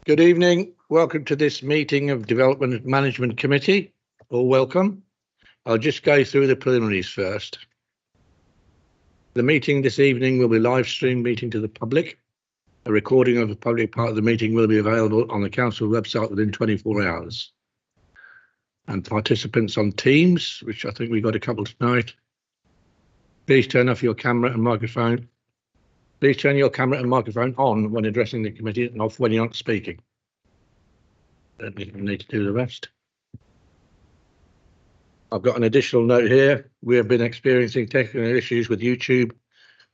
Good evening. Welcome to this meeting of Development Management Committee. All welcome. I'll just go through the preliminaries first. The meeting this evening will be live stream meeting to the public. A recording of the public part of the meeting will be available on the council website within 24 hours. And participants on Teams, which I think we've got a couple tonight, please turn off your camera and microphone. Please turn your camera and microphone on when addressing the committee and off when you're not speaking. Don't need to do the rest. I've got an additional note here. We have been experiencing technical issues with YouTube,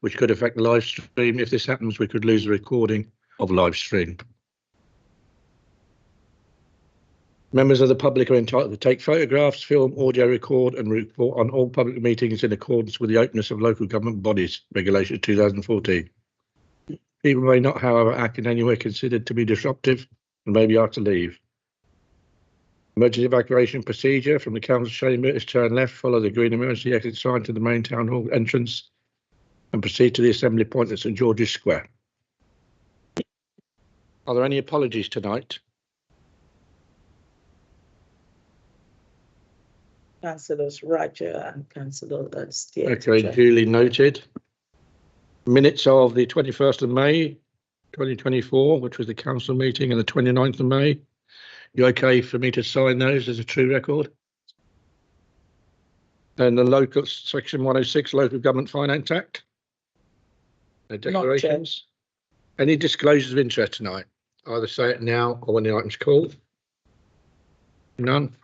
which could affect the live stream. If this happens, we could lose the recording of live stream. Members of the public are entitled to take photographs, film, audio record and report on all public meetings in accordance with the Openness of Local Government Bodies Regulation 2014. People may not, however, act in any way considered to be disruptive and may be asked to leave. Emergency evacuation procedure from the council chamber is turn left, follow the green emergency exit sign to the main town hall entrance and proceed to the assembly point at St George's Square. Are there any apologies tonight? Councillors Roger and Councillor Steele. Okay, duly noted. Minutes of the 21st of May 2024, which was the council meeting, and the 29th of May. You okay for me to sign those as a true record? And the local section 106 Local Government Finance Act. The declarations. Any disclosures of interest tonight? Either say it now or when the item's called. None.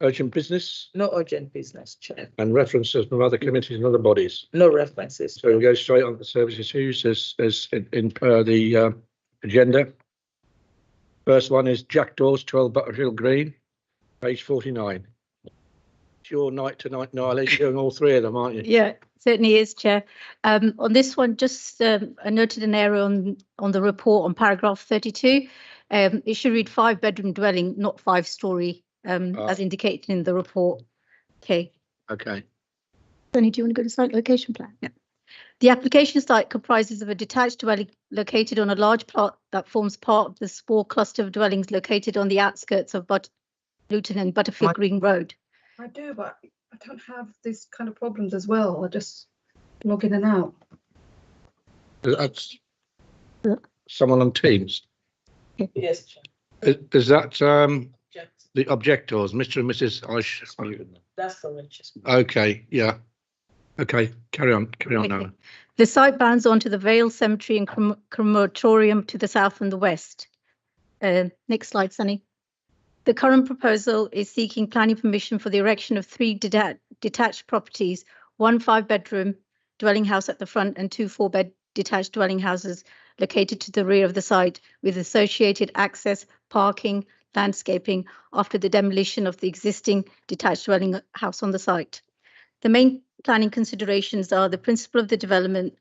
Urgent business? No urgent business, Chair. And references from other committees and other bodies? No references. So we'll go straight on to services use as in per the agenda. First one is Jackdaws, 12 Butterfield Green, page 49. It's your night tonight, Niall. You're doing all three of them, aren't you? Yeah, certainly is, Chair. On this one, just I noted an error on the report on paragraph 32. It should read 5-bedroom dwelling, not 5-storey. As indicated in the report. Okay. Okay. Tony, do you want to go to site location plan? Yeah. The application site comprises of a detached dwelling located on a large plot that forms part of the small cluster of dwellings located on the outskirts of Luton and Butterfield Green Road. I do, but I don't have these kind of problems as well. I just log in and out. That's someone on Teams. Yes, Chair. Is that the objectors, Mr. and Mrs. Aish? That's the richest. Okay, yeah. Okay, carry on Okay. now. The site bounds onto the Vale Cemetery and Crematorium to the south and the west. Next slide, Sunny. The current proposal is seeking planning permission for the erection of 3 detached properties, 1 5-bedroom dwelling house at the front and 2 4-bed detached dwelling houses located to the rear of the site with associated access, parking, landscaping after the demolition of the existing detached dwelling house on the site. The main planning considerations are the principle of the development,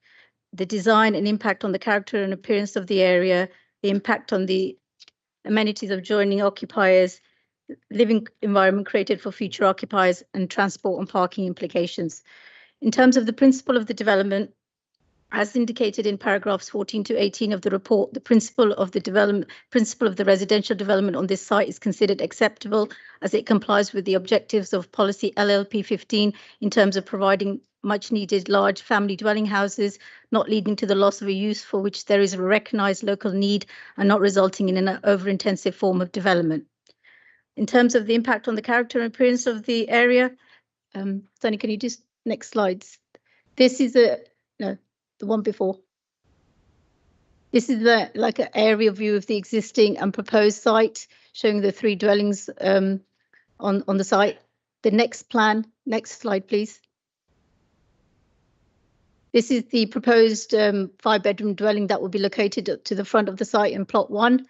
the design and impact on the character and appearance of the area, the impact on the amenities of joining occupiers, living environment created for future occupiers, and transport and parking implications. In terms of the principle of the development, as indicated in paragraphs 14 to 18 of the report, the principle of the residential development on this site is considered acceptable as it complies with the objectives of policy LLP 15 in terms of providing much needed large family dwelling houses, not leading to the loss of a use for which there is a recognised local need and not resulting in an over-intensive form of development. In terms of the impact on the character and appearance of the area, Sonny, can you just next slides? This is the one before. This is like an area view of the existing and proposed site, showing the 3 dwellings on the site. The next slide, please. This is the proposed 5-bedroom dwelling that will be located to the front of the site in plot 1.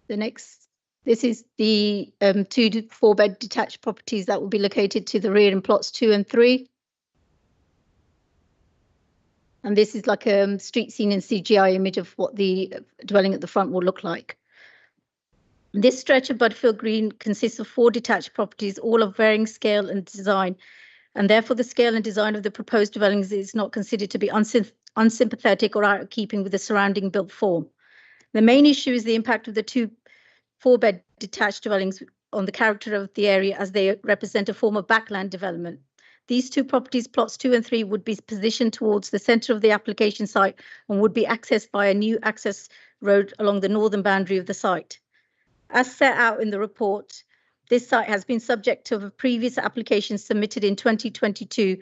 This is the 2 to 4-bed detached properties that will be located to the rear in plots 2 and 3. And this is like a street scene and CGI image of what the dwelling at the front will look like. This stretch of Butterfield Green consists of 4 detached properties, all of varying scale and design, and therefore the scale and design of the proposed dwellings is not considered to be unsympathetic or out of keeping with the surrounding built form. The main issue is the impact of the 2 4-bed detached dwellings on the character of the area, as they represent a form of backland development. These 2 properties, plots 2 and 3, would be positioned towards the centre of the application site and would be accessed by a new access road along the northern boundary of the site. As set out in the report, this site has been subject to a previous application submitted in 2022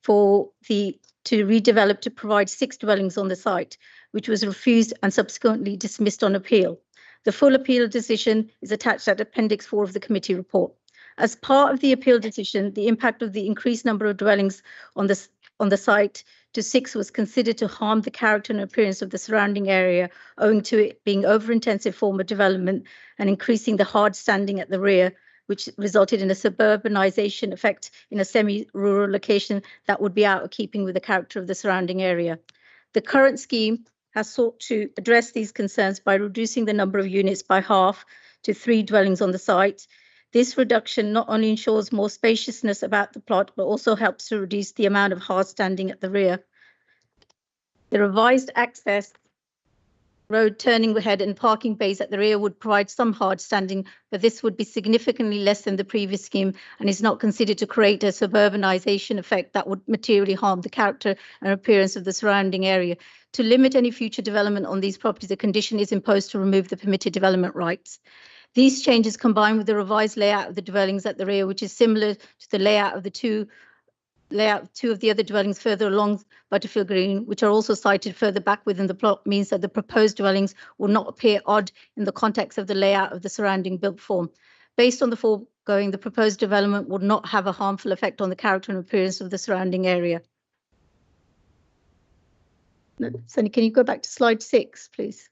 to redevelop to provide 6 dwellings on the site, which was refused and subsequently dismissed on appeal. The full appeal decision is attached at Appendix 4 of the committee report. As part of the appeal decision, the impact of the increased number of dwellings on the site to 6 was considered to harm the character and appearance of the surrounding area, owing to it being over-intensive form of development and increasing the hard standing at the rear, which resulted in a suburbanization effect in a semi-rural location that would be out of keeping with the character of the surrounding area. The current scheme has sought to address these concerns by reducing the number of units by half to 3 dwellings on the site. This reduction not only ensures more spaciousness about the plot, but also helps to reduce the amount of hard standing at the rear. The revised access road, turning ahead and parking bays at the rear would provide some hard standing, but this would be significantly less than the previous scheme and is not considered to create a suburbanization effect that would materially harm the character and appearance of the surrounding area. To limit any future development on these properties, a condition is imposed to remove the permitted development rights. These changes, combined with the revised layout of the dwellings at the rear, which is similar to the layout of the two of the other dwellings further along Butterfield Green, which are also sited further back within the plot, means that the proposed dwellings will not appear odd in the context of the layout of the surrounding built form. Based on the foregoing, the proposed development would not have a harmful effect on the character and appearance of the surrounding area. Sunny, can you go back to slide 6, please?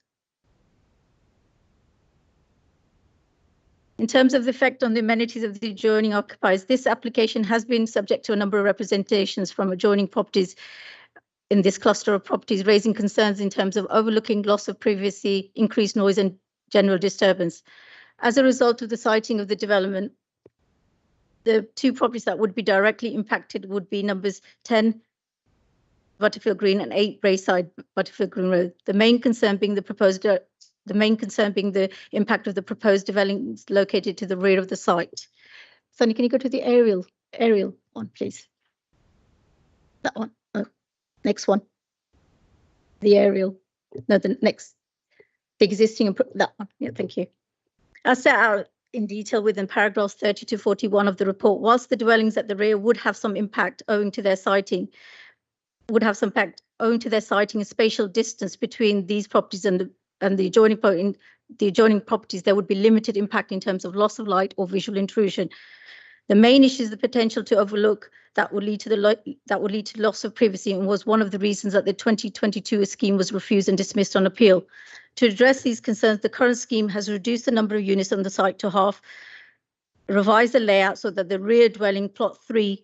In terms of the effect on the amenities of the adjoining occupiers, this application has been subject to a number of representations from adjoining properties in this cluster of properties, raising concerns in terms of overlooking, loss of privacy, increased noise and general disturbance. As a result of the siting of the development, the 2 properties that would be directly impacted would be numbers 10 Butterfield Green and 8 Braeside Butterfield Green Road. The main concern being the impact of the proposed developments located to the rear of the site. Sunny, can you go to the aerial one, please? That one. Oh, next one. The aerial. No, the next. The existing. That one. Yeah, thank you. As set out in detail within paragraphs 30 to 41 of the report, whilst the dwellings at the rear would have some impact owing to their siting, a spatial distance between these properties and the adjoining properties, there would be limited impact in terms of loss of light or visual intrusion. The main issue is the potential to overlook that would lead to loss of privacy, and was one of the reasons that the 2022 scheme was refused and dismissed on appeal. To address these concerns, the current scheme has reduced the number of units on the site to half, revised the layout so that the rear dwelling in plot 3,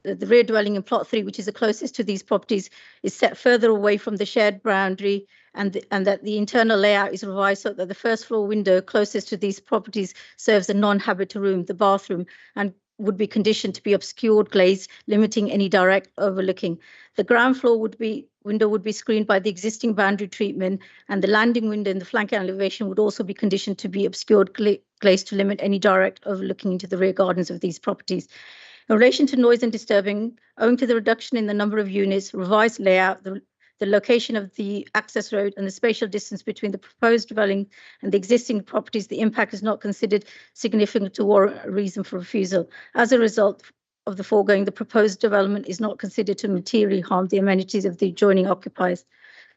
which is the closest to these properties, is set further away from the shared boundary, and that the internal layout is revised so that the first floor window closest to these properties serves a non-habitable room, the bathroom, and would be conditioned to be obscured glazed, limiting any direct overlooking. The ground floor window would be screened by the existing boundary treatment, and the landing window in the flank elevation would also be conditioned to be obscured glazed to limit any direct overlooking into the rear gardens of these properties. In relation to noise and disturbing, owing to the reduction in the number of units, revised layout, the location of the access road and the spatial distance between the proposed dwelling and the existing properties, the impact is not considered significant to warrant a reason for refusal. As a result of the foregoing, the proposed development is not considered to materially harm the amenities of the adjoining occupiers.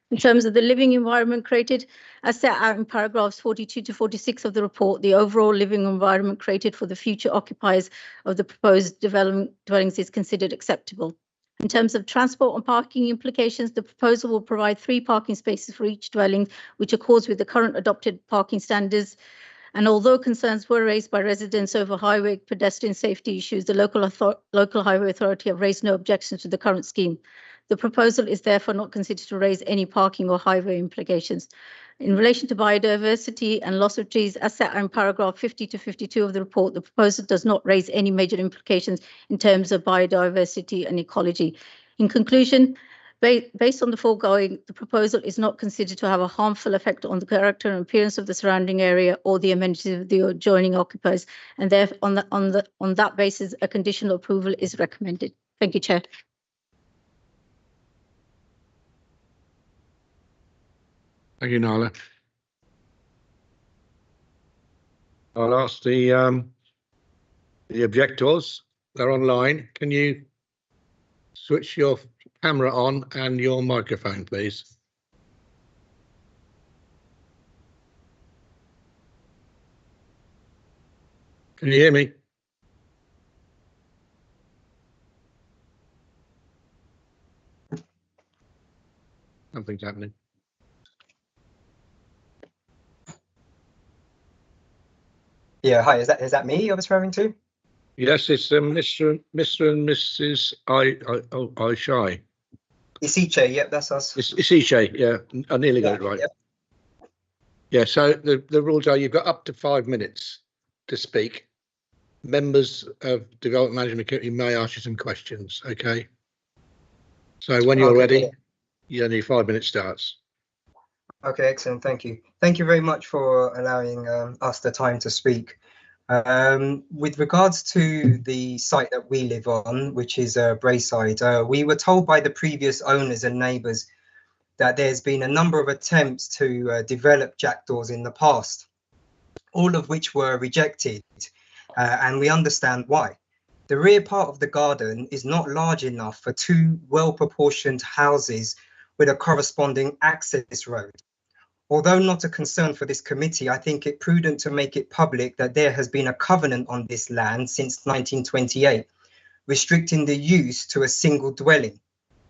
In terms of the living environment created, as set out in paragraphs 42 to 46 of the report, the overall living environment created for the future occupiers of the proposed dwellings is considered acceptable. In terms of transport and parking implications, the proposal will provide 3 parking spaces for each dwelling, which accords with the current adopted parking standards. And although concerns were raised by residents over highway pedestrian safety issues, the local highway authority have raised no objections to the current scheme. The proposal is therefore not considered to raise any parking or highway implications. In relation to biodiversity and loss of trees, as set out in paragraph 50 to 52 of the report, the proposal does not raise any major implications in terms of biodiversity and ecology. In conclusion, Based on the foregoing, the proposal is not considered to have a harmful effect on the character and appearance of the surrounding area or the amenities of the adjoining occupiers, and therefore on that basis, a conditional approval is recommended. Thank you, Chair. Thank you, Nala. I'll ask the objectors. They're online. Can you switch your camera on and your microphone, please? Can you hear me? Something's happening. Yeah, hi, is that me you're referring to? Yes, it's Mr. and Mrs. Ishai. Isiche, yep, that's us. It's Ishai, yeah. I nearly got it right. Yep. Yeah, so the rules are you've got up to 5 minutes to speak. Members of Development Management Committee may ask you some questions, okay? So when you're ready, your 5 minutes starts. Okay, excellent, thank you. Thank you very much for allowing us the time to speak. With regards to the site that we live on, which is Braeside, we were told by the previous owners and neighbours that there's been a number of attempts to develop jackdaws in the past, all of which were rejected, and we understand why. The rear part of the garden is not large enough for 2 well-proportioned houses with a corresponding access road. Although not a concern for this committee, I think it prudent to make it public that there has been a covenant on this land since 1928, restricting the use to a single dwelling.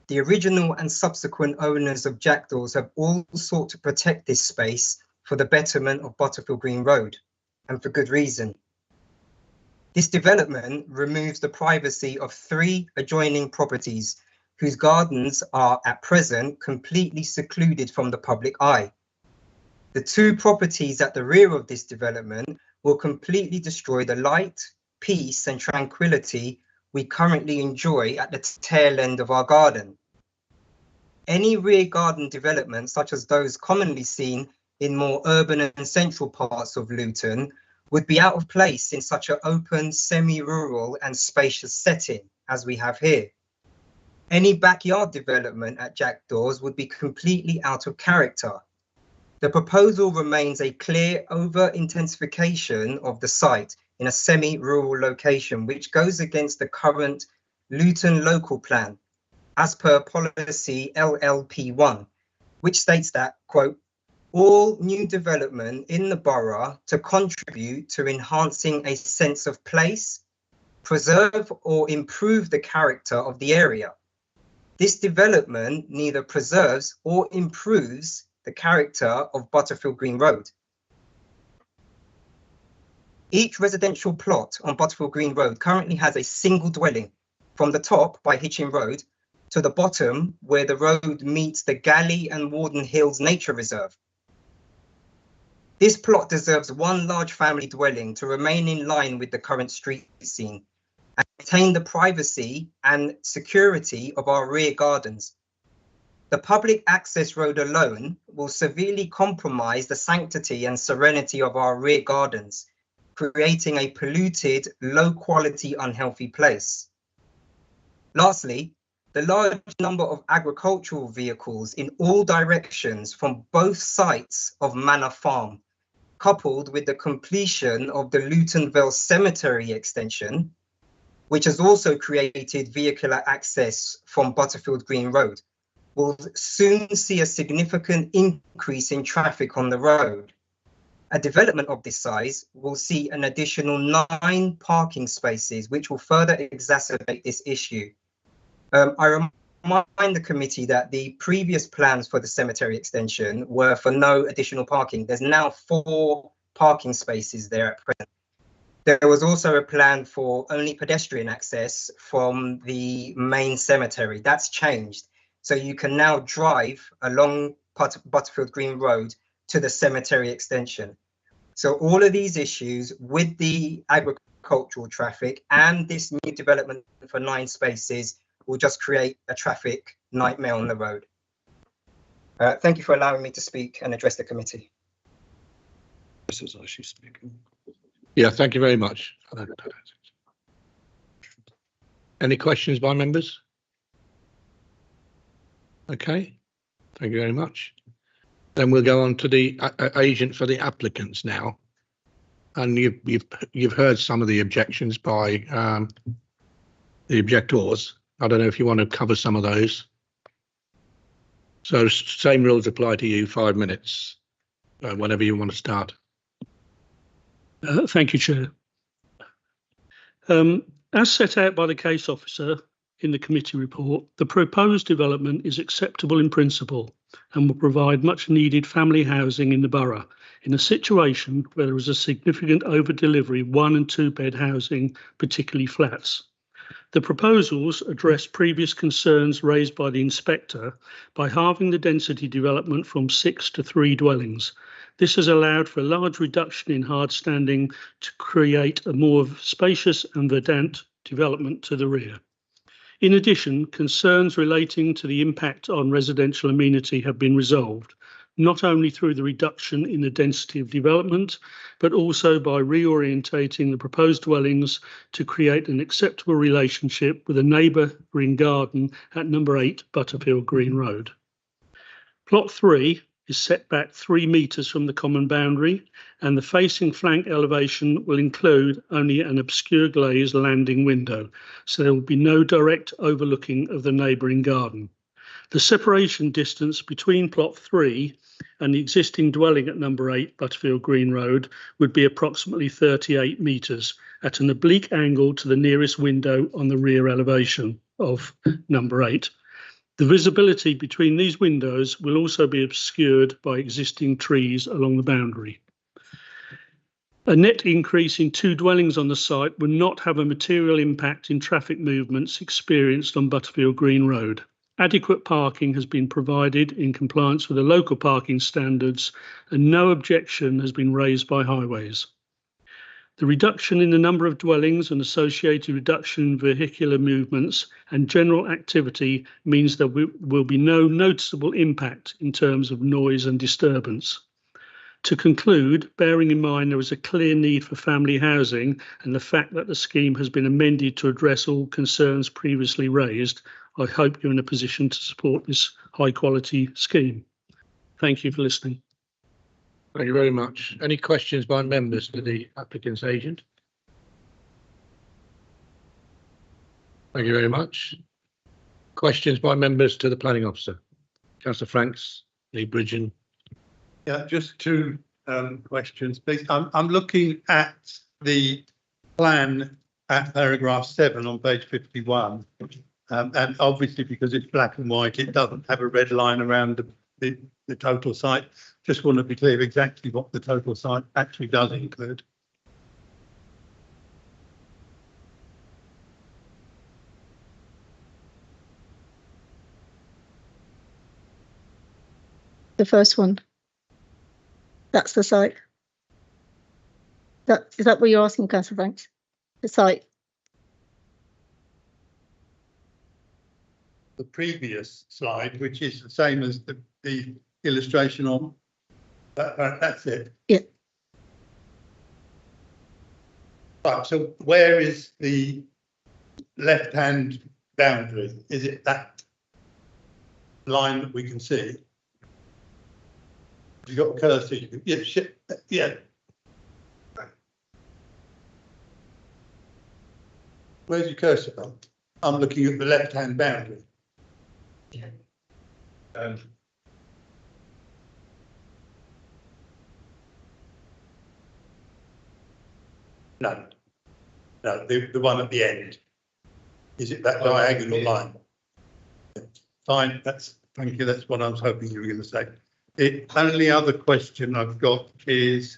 The original and subsequent owners of jackdaws have all sought to protect this space for the betterment of Butterfield Green Road, and for good reason. This development removes the privacy of 3 adjoining properties, whose gardens are at present completely secluded from the public eye. The 2 properties at the rear of this development will completely destroy the light, peace and tranquility we currently enjoy at the tail end of our garden. Any rear garden development, such as those commonly seen in more urban and central parts of Luton, would be out of place in such an open, semi-rural and spacious setting as we have here. Any backyard development at Jackdaws would be completely out of character. The proposal remains a clear over-intensification of the site in a semi-rural location, which goes against the current Luton local plan, as per policy LLP1, which states that, quote, all new development in the borough to contribute to enhancing a sense of place, preserve or improve the character of the area. This development neither preserves or improves the character of Butterfield Green Road. Each residential plot on Butterfield Green Road currently has a single dwelling, from the top by Hitchin Road to the bottom where the road meets the Galley and Warden Hills Nature Reserve. This plot deserves one large family dwelling to remain in line with the current street scene and maintain the privacy and security of our rear gardens. The public access road alone will severely compromise the sanctity and serenity of our rear gardens, creating a polluted, low-quality, unhealthy place. Lastly, the large number of agricultural vehicles in all directions from both sides of Manor Farm, coupled with the completion of the Luton Vale Cemetery extension, which has also created vehicular access from Butterfield Green Road, will soon see a significant increase in traffic on the road. A development of this size will see an additional 9 parking spaces, which will further exacerbate this issue. I remind the committee that the previous plans for the cemetery extension were for no additional parking. There's now 4 parking spaces there at present. There was also a plan for only pedestrian access from the main cemetery. That's changed. So you can now drive along Butterfield Green Road to the cemetery extension. So all of these issues with the agricultural traffic and this new development for 9 spaces will just create a traffic nightmare on the road. Thank you for allowing me to speak and address the committee. This is actually speaking. Yeah, thank you very much. Any questions by members? Okay, thank you very much. Then we'll go on to the agent for the applicants now. And you've heard some of the objections by the objectors. I don't know if you want to cover some of those. So same rules apply to you, 5 minutes, whenever you want to start. Thank you, Chair. As set out by the case officer in the committee report, the proposed development is acceptable in principle and will provide much needed family housing in the borough in a situation where there is a significant over-delivery of 1 and 2 bed housing, particularly flats. The proposals address previous concerns raised by the inspector by halving the density development from 6 to 3 dwellings. This has allowed for a large reduction in hard standing to create a more spacious and verdant development to the rear. In addition, concerns relating to the impact on residential amenity have been resolved, not only through the reduction in the density of development, but also by reorientating the proposed dwellings to create an acceptable relationship with a neighbouring garden at number 8 Butterfield Green Road. Plot 3 is set back 3 metres from the common boundary, and the facing flank elevation will include only an obscure glazed landing window, so there will be no direct overlooking of the neighbouring garden. The separation distance between plot 3 and the existing dwelling at number 8 Butterfield Green Road would be approximately 38 metres at an oblique angle to the nearest window on the rear elevation of number 8. The visibility between these windows will also be obscured by existing trees along the boundary. A net increase in 2 dwellings on the site will not have a material impact in traffic movements experienced on Butterfield Green Road. Adequate parking has been provided in compliance with the local parking standards, and no objection has been raised by Highways. The reduction in the number of dwellings and associated reduction in vehicular movements and general activity means there will be no noticeable impact in terms of noise and disturbance. To conclude, bearing in mind there is a clear need for family housing and the fact that the scheme has been amended to address all concerns previously raised, I hope you're in a position to support this high quality scheme. Thank you for listening. Thank you very much. Any questions by members to the applicant's agent? Thank you very much. Questions by members to the planning officer? Councillor Franks, Lee Bridgen. Yeah, just 2 questions, please. I'm looking at the plan at paragraph 7 on page 51. And obviously, because it's black and white, it doesn't have a red line around the total site. Just want to be clear exactly what the total site actually does include. The first one. That's the site. Is that what you're asking, Councillor Franks? The site? The previous slide, which is the same as the illustration on that's it. Yeah. Right, so where is the left-hand boundary? Is it that line that we can see? You got a cursor? Yeah, yeah. Where's your cursor on? I'm looking at the left-hand boundary. No, the one at the end. Is it that diagonal line? Fine, thank you. That's what I was hoping you were going to say. The only other question I've got is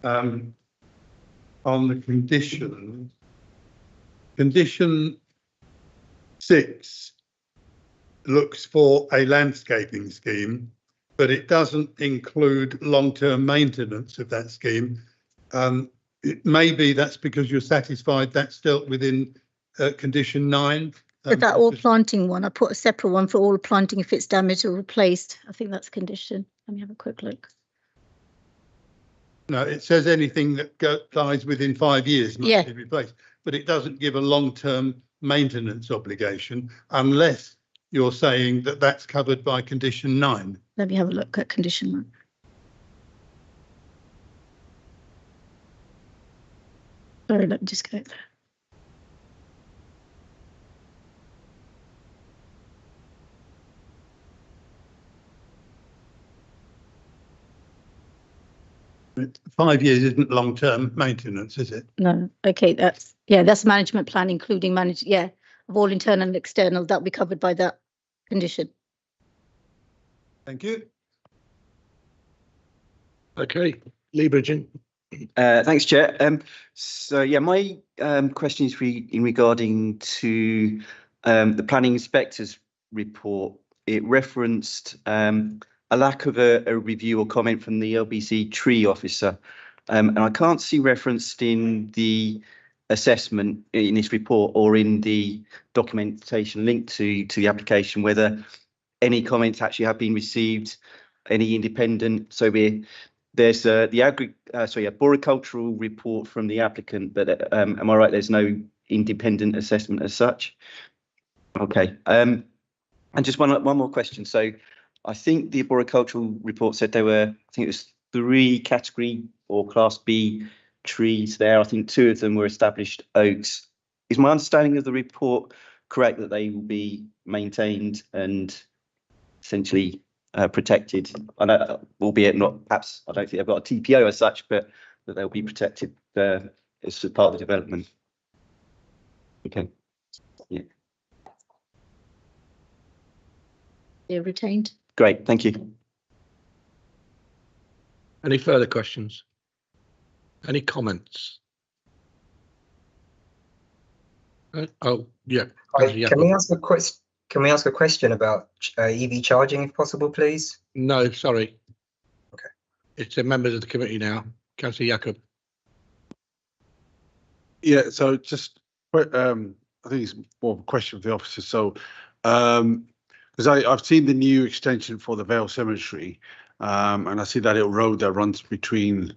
on the condition. Condition 6 looks for a landscaping scheme, but it doesn't include long-term maintenance of that scheme. Maybe that's because you're satisfied that's dealt within condition 9. But that all just- planting one, I put a separate one for all planting if it's damaged or replaced. I think that's a condition. Let me have a quick look. No, it says anything that dies within 5 years must Yeah. be replaced, but it doesn't give a long-term maintenance obligation unless you're saying that that's covered by condition 9. Let me have a look at condition one. Sorry, let me just go there. But 5 years isn't long-term maintenance, is it? No, okay, that's management plan, including of all internal and external, that'll be covered by that condition. Thank you. Okay, Lee Bridgen. Thanks, Chair. So yeah, my question is in regarding to the planning inspector's report. It referenced a lack of a review or comment from the LBC tree officer, and I can't see referenced in the assessment in this report or in the documentation linked to the application whether any comments actually have been received, any independent. So there's the arboricultural report from the applicant, but am I right? There's no independent assessment as such. Okay. And just one more question. So I think the arboricultural report said there were, I think it was 3 category or class B trees there. I think 2 of them were established oaks. Is my understanding of the report correct that they will be maintained and essentially protected? I know, albeit not, perhaps I don't think they've got a TPO as such, but that they'll be protected as part of the development. Okay. Yeah. They're retained. Great. Thank you. Any further questions? Any comments? Oh, yeah. Can we ask a question about EV charging, if possible, please? No, sorry. Okay. It's the members of the committee now. Councillor Jacob. Yeah, so just, I think it's more of a question for the officer. So, because I've seen the new extension for the Vale Cemetery, and I see that little road that runs between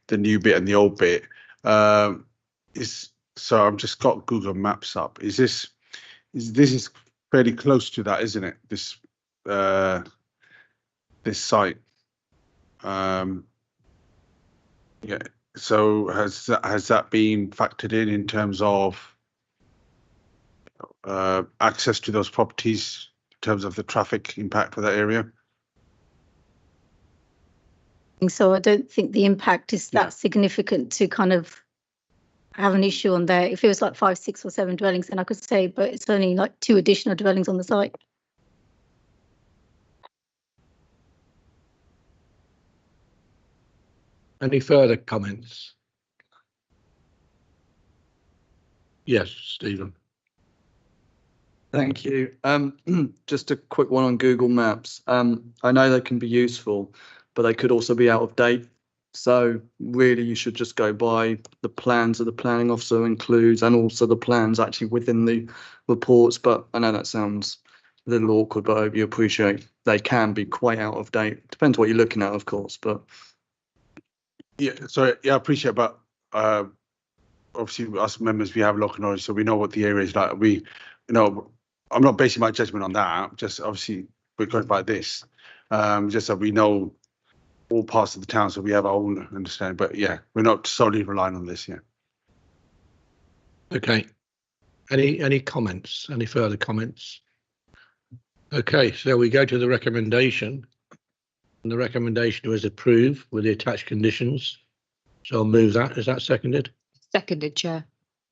the new bit and the old bit. So I've just got Google Maps up. This is fairly close to that, isn't it? This site. Yeah. So has that been factored in terms of access to those properties, in terms of the traffic impact for that area? So I don't think the impact is that Yeah. significant to kind of have an issue on there. If it was like 5, 6 or 7 dwellings, then I could say, but it's only like 2 additional dwellings on the site. Any further comments? Yes, Stephen. Thank you. Just a quick one on Google Maps. I know they can be useful, but they could also be out of date. So really, you should just go by the plans that the planning officer includes and also the plans actually within the reports. But I know that sounds a little awkward, but I hope you appreciate they can be quite out of date. Depends what you're looking at, of course, but. Yeah, so yeah, I appreciate, but obviously us members, we have local knowledge, so we know what the area is like. I'm not basing my judgment on that. Just obviously we're going by this, just so we know all parts of the town, so we have our own understanding. But yeah, we're not solely relying on this. Yeah. Okay. Any comments? Any further comments? Okay, so we go to the recommendation. And the recommendation was approve with the attached conditions. So I'll move that. Is that seconded? Seconded, Chair.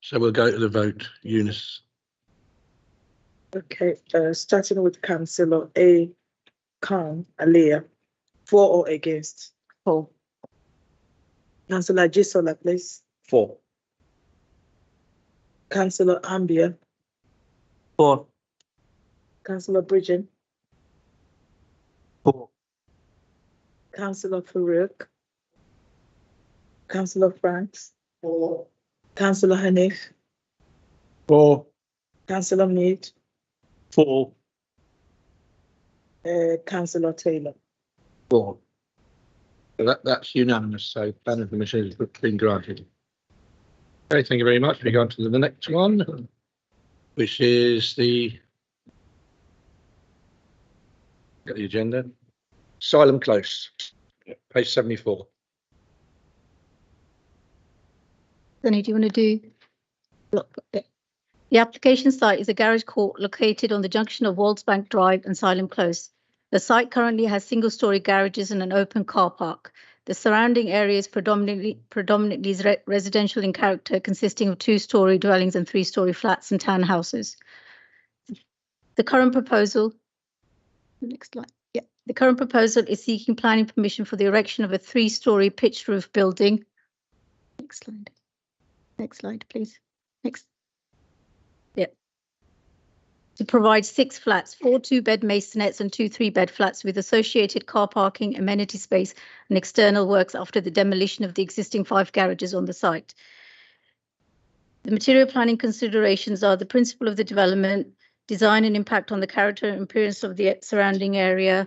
So we'll go to the vote. Eunice. Okay, starting with Councillor A. Khan Aliyah, for or against? For. Councillor Jisola, please. For. Councillor Ambia. For. Councillor Bridgen. For. Councillor Farouk. Councillor Franks. For. Councillor Hanif. For. Councillor Mead, 4. Councillor Taylor. 4. So that's unanimous, so planning permission has been granted. Okay, thank you very much. We go on to the next one, which is the get the agenda. Asylum Close, page 74. Sunny, do you want to do? The application site is a garage court located on the junction of Waldsbank Drive and Asylum Close. The site currently has single-storey garages and an open car park. The surrounding area is predominantly residential in character, consisting of 2-storey dwellings and 3-storey flats and townhouses. The current proposal, next slide. Yeah, the current proposal is seeking planning permission for the erection of a 3-storey pitched roof building. Next slide. Next slide, please. Next. Yeah. To provide 6 flats, 4 2-bed masonettes and 2 3-bed flats with associated car parking, amenity space and external works after the demolition of the existing 5 garages on the site. The material planning considerations are the principle of the development, design and impact on the character and appearance of the surrounding area,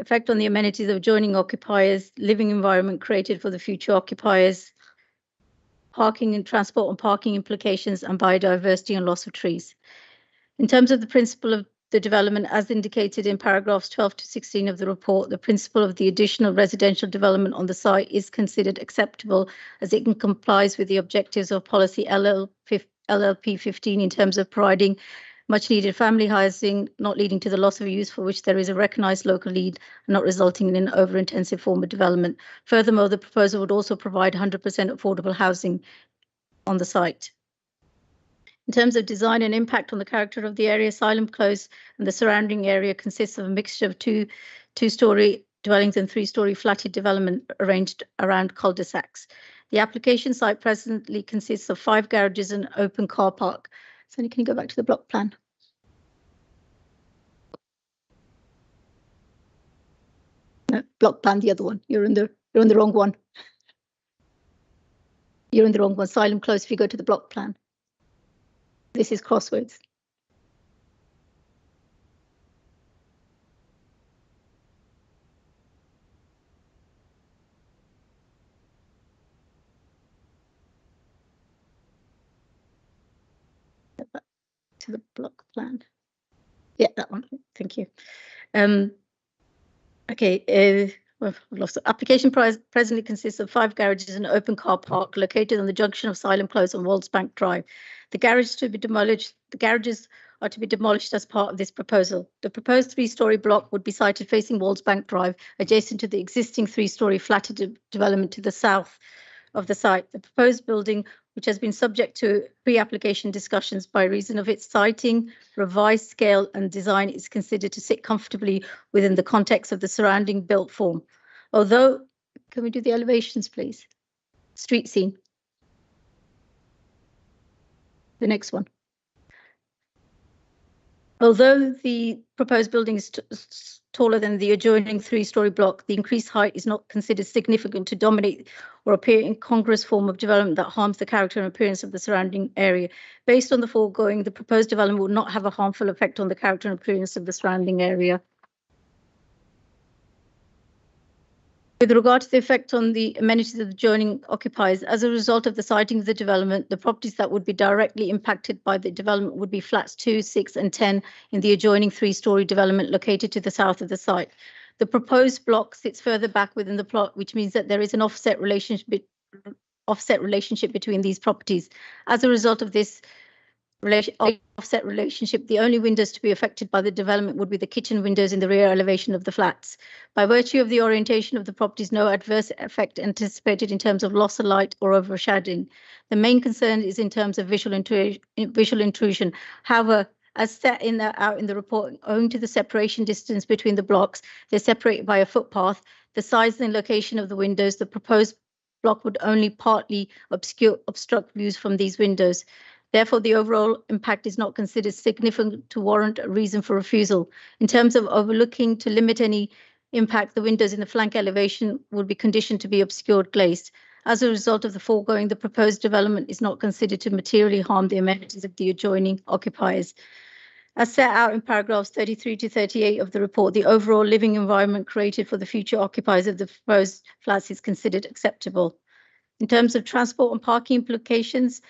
effect on the amenities of adjoining occupiers, living environment created for the future occupiers, parking and transport and parking implications, and biodiversity and loss of trees. In terms of the principle of the development, as indicated in paragraphs 12 to 16 of the report, the principle of the additional residential development on the site is considered acceptable as it complies with the objectives of policy LLP 15 in terms of providing much needed family housing, not leading to the loss of use for which there is a recognised local need and not resulting in an over-intensive form of development. Furthermore, the proposal would also provide 100% affordable housing on the site. In terms of design and impact on the character of the area, Asylum Close and the surrounding area consists of a mixture of 2-storey dwellings and 3-storey flatted development arranged around cul-de-sacs. The application site presently consists of 5 garages and open car park. So can you go back to the block plan? No, block plan, the other one. You're on the wrong one. You're in the wrong one. Asylum Close if you go to the block plan. This is Crossroads. To the block plan. Yeah, that one. Thank you. Okay. I've lost it. Application presently consists of 5 garages and an open car park located on the junction of Asylum Close and Waldsbank Drive. The garages are to be demolished as part of this proposal. The proposed 3-storey block would be sited facing Waldsbank Drive, adjacent to the existing 3-storey flatted development to the south of the site. The proposed building, which has been subject to pre-application discussions by reason of its siting, revised scale and design, is considered to sit comfortably within the context of the surrounding built form. Although, can we do the elevations, please? Street scene. The next one. Although the proposed building is taller than the adjoining 3-storey block, the increased height is not considered significant to dominate or appear incongruous form of development that harms the character and appearance of the surrounding area. Based on the foregoing, the proposed development will not have a harmful effect on the character and appearance of the surrounding area. With regard to the effect on the amenities of adjoining occupiers, as a result of the siting of the development, the properties that would be directly impacted by the development would be flats 2, 6 and 10 in the adjoining 3-storey development located to the south of the site. The proposed block sits further back within the plot, which means that there is an offset relationship between these properties. As a result of this offset relationship, the only windows to be affected by the development would be the kitchen windows in the rear elevation of the flats. By virtue of the orientation of the properties, no adverse effect anticipated in terms of loss of light or overshadowing. The main concern is in terms of visual intrusion. However, as set out in the report, owing to the separation distance between the blocks, they're separated by a footpath. The size and location of the windows, the proposed block would only partly obstruct views from these windows. Therefore, the overall impact is not considered significant to warrant a reason for refusal. In terms of overlooking to limit any impact, the windows in the flank elevation would be conditioned to be obscured glazed. As a result of the foregoing, the proposed development is not considered to materially harm the amenities of the adjoining occupiers. As set out in paragraphs 33 to 38 of the report, the overall living environment created for the future occupiers of the proposed flats is considered acceptable. In terms of transport and parking implications,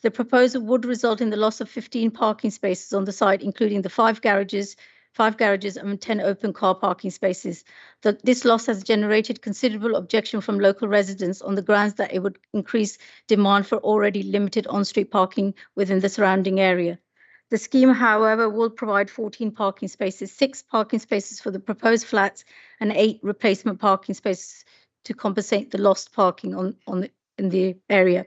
the proposal would result in the loss of 15 parking spaces on the site, including the five garages and 10 open car parking spaces. This loss has generated considerable objection from local residents on the grounds that it would increase demand for already limited on-street parking within the surrounding area. The scheme, however, will provide 14 parking spaces, 6 parking spaces for the proposed flats and 8 replacement parking spaces to compensate the lost parking in the area.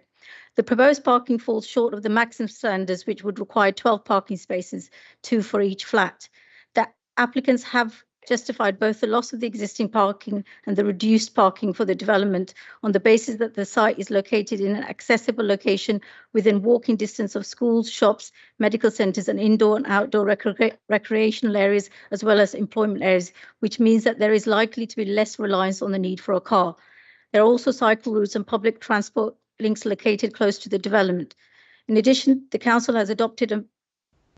The proposed parking falls short of the maximum standards, which would require 12 parking spaces, 2 for each flat. The applicants have justified both the loss of the existing parking and the reduced parking for the development on the basis that the site is located in an accessible location within walking distance of schools, shops, medical centres and indoor and outdoor recreational areas, as well as employment areas, which means that there is likely to be less reliance on the need for a car. There are also cycle routes and public transport links located close to the development. In addition, the council has adopted a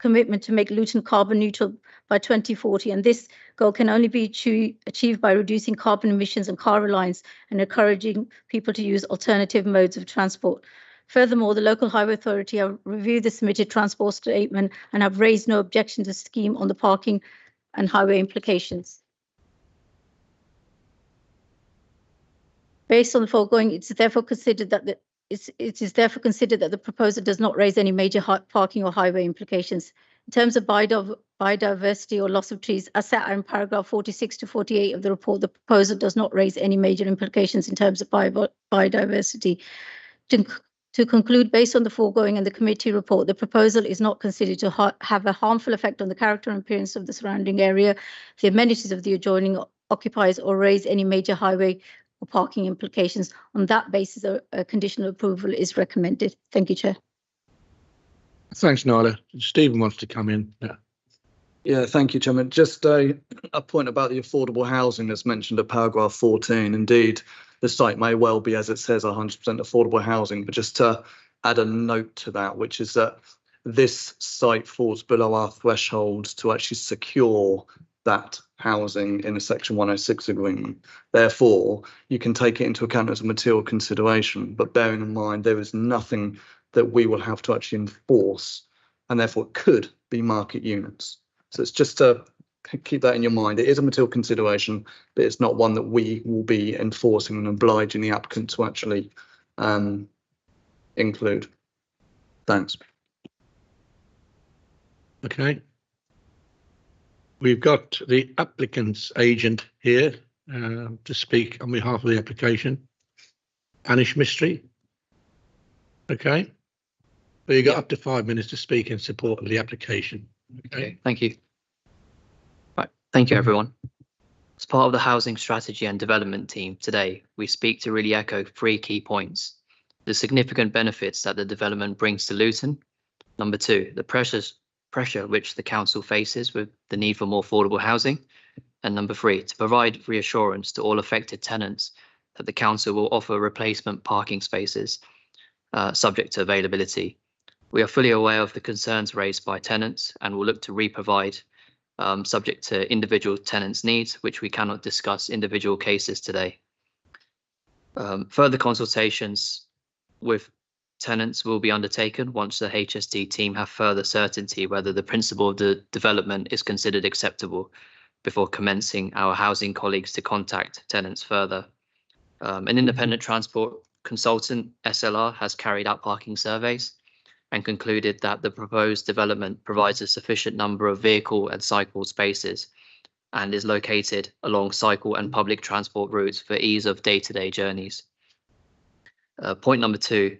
commitment to make Luton carbon neutral by 2040, and this goal can only be achieved by reducing carbon emissions and car reliance and encouraging people to use alternative modes of transport. Furthermore, the local highway authority have reviewed the submitted transport statement and have raised no objection to the scheme on the parking and highway implications. Based on the foregoing, it is therefore considered that the proposal does not raise any major parking or highway implications. In terms of biodiversity or loss of trees, as set out in paragraph 46 to 48 of the report, the proposal does not raise any major implications in terms of biodiversity. To conclude, based on the foregoing and the committee report, the proposal is not considered to have a harmful effect on the character and appearance of the surrounding area, the amenities of the adjoining occupiers, or raise any major highway or parking implications. On that basis, a conditional approval is recommended. Thank you, Chair. Thanks, Nyla. Stephen wants to come in. Yeah, thank you, Chairman. Just a point about the affordable housing that's mentioned at paragraph 14. Indeed, the site may well be, as it says, 100% affordable housing, but just to add a note to that, which is that this site falls below our threshold to actually secure that housing in a Section 106 agreement. Therefore, you can take it into account as a material consideration, but bearing in mind there is nothing that we will have to actually enforce, and therefore it could be market units. So it's just to keep that in your mind. It is a material consideration, but it's not one that we will be enforcing and obliging the applicant to actually include. Thanks. Okay. We've got the applicant's agent here to speak on behalf of the application. Anish Mistry. Okay. So you've got up to 5 minutes to speak in support of the application. Okay. Thank you. Right. Thank you, everyone. As part of the housing strategy and development team today, we speak to really echo 3 key points. The significant benefits that the development brings to Luton. Number 2, the pressure which the council faces with the need for more affordable housing. And number 3, to provide reassurance to all affected tenants that the council will offer replacement parking spaces subject to availability. We are fully aware of the concerns raised by tenants and will look to re-provide subject to individual tenants' needs, which we cannot discuss individual cases today. Further consultations with tenants will be undertaken once the HSD team have further certainty whether the principle of the development is considered acceptable before commencing our housing colleagues to contact tenants further. An independent transport consultant, SLR, has carried out parking surveys and concluded that the proposed development provides a sufficient number of vehicle and cycle spaces and is located along cycle and public transport routes for ease of day-to-day journeys. Point number 2,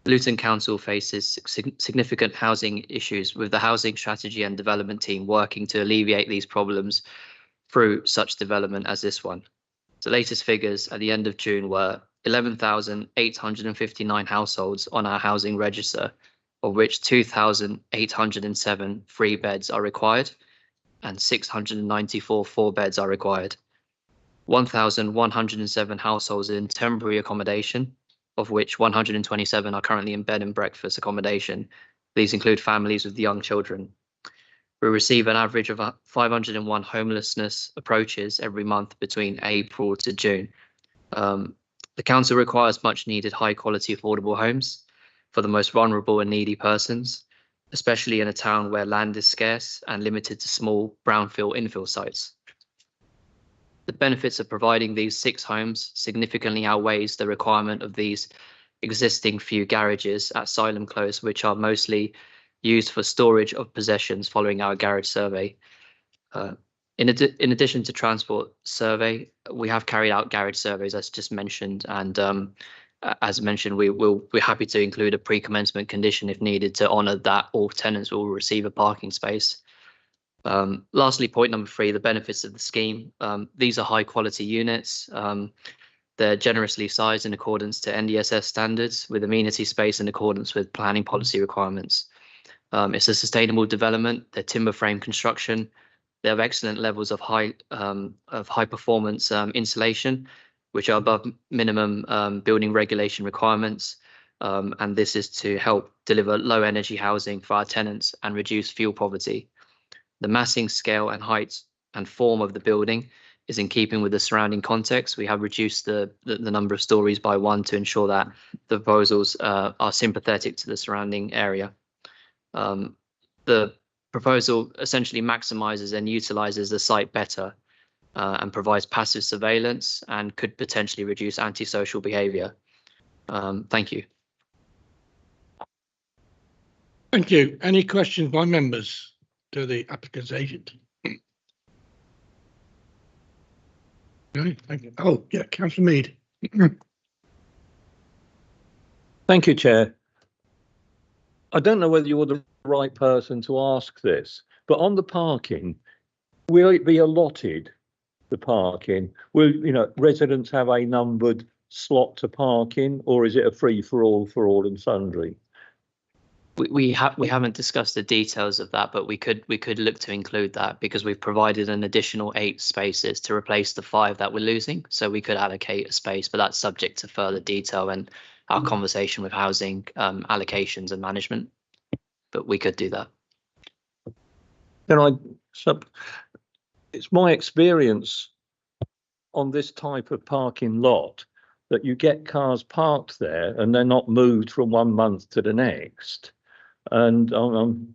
Luton Council faces significant housing issues, with the housing strategy and development team working to alleviate these problems through such development as this one. The latest figures at the end of June were 11,859 households on our housing register, of which 2,807 3 beds are required and 694 4 beds are required. 1,107 households in temporary accommodation of which 127 are currently in bed and breakfast accommodation. These include families with young children. We receive an average of 501 homelessness approaches every month between April to June. The council requires much needed high quality affordable homes for the most vulnerable and needy persons, especially in a town where land is scarce and limited to small brownfield infill sites. The benefits of providing these 6 homes significantly outweighs the requirement of these existing few garages at Asylum Close, which are mostly used for storage of possessions following our garage survey. In addition to transport survey, we have carried out garage surveys, as just mentioned, and as mentioned, we're happy to include a pre-commencement condition if needed to honour that all tenants will receive a parking space. Lastly, point number 3, the benefits of the scheme. These are high quality units. They're generously sized in accordance to NDSS standards with amenity space in accordance with planning policy requirements. It's a sustainable development. They're timber frame construction. They have excellent levels of high performance insulation, which are above minimum building regulation requirements. And this is to help deliver low energy housing for our tenants and reduce fuel poverty. The massing, scale and height and form of the building is in keeping with the surrounding context. We have reduced the number of stories by 1 to ensure that the proposals are sympathetic to the surrounding area. The proposal essentially maximizes and utilizes the site better and provides passive surveillance and could potentially reduce antisocial behavior. Thank you. Thank you. Any questions by members to the applicant's agent? Okay, thank you. Oh, yeah, Councillor Mead. Thank you, Chair. I don't know whether you're the right person to ask this, but on the parking, will it be allotted, the parking? Will, residents have a numbered slot to park in, or is it a free for all and sundry? We haven't discussed the details of that, but we could look to include that because we've provided an additional 8 spaces to replace the 5 that we're losing. So we could allocate a space, but that's subject to further detail and our conversation with housing allocations and management. But we could do that. It's my experience on this type of parking lot that you get cars parked there and they're not moved from one month to the next. And I'm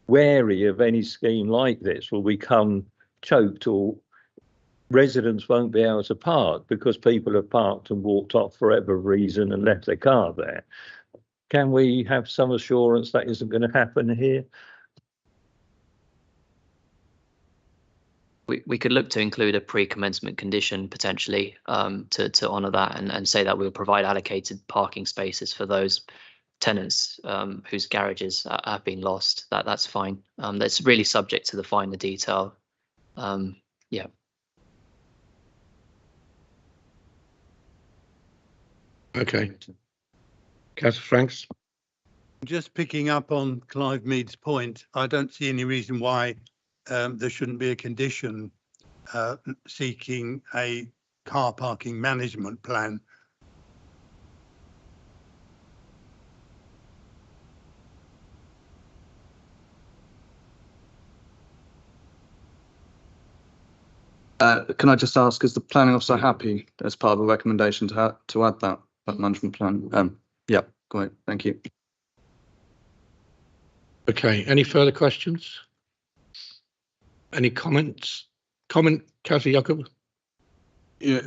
wary of any scheme like this will become choked or residents won't be able to park because people have parked and walked off for whatever reason and left their car there. Can we have some assurance that isn't going to happen here? We could look to include a pre-commencement condition potentially to honour that and say that we'll provide allocated parking spaces for those tenants whose garages have been lost. That's fine. That's really subject to the finer detail. Yeah. Okay. Councillor Franks. Just picking up on Clive Mead's point, I don't see any reason why there shouldn't be a condition seeking a car parking management plan. Can I just ask, is the planning officer happy as part of a recommendation to add that management plan? Yeah, great, thank you. Okay, any further questions? Any comments? Councillor Jacob? Yeah,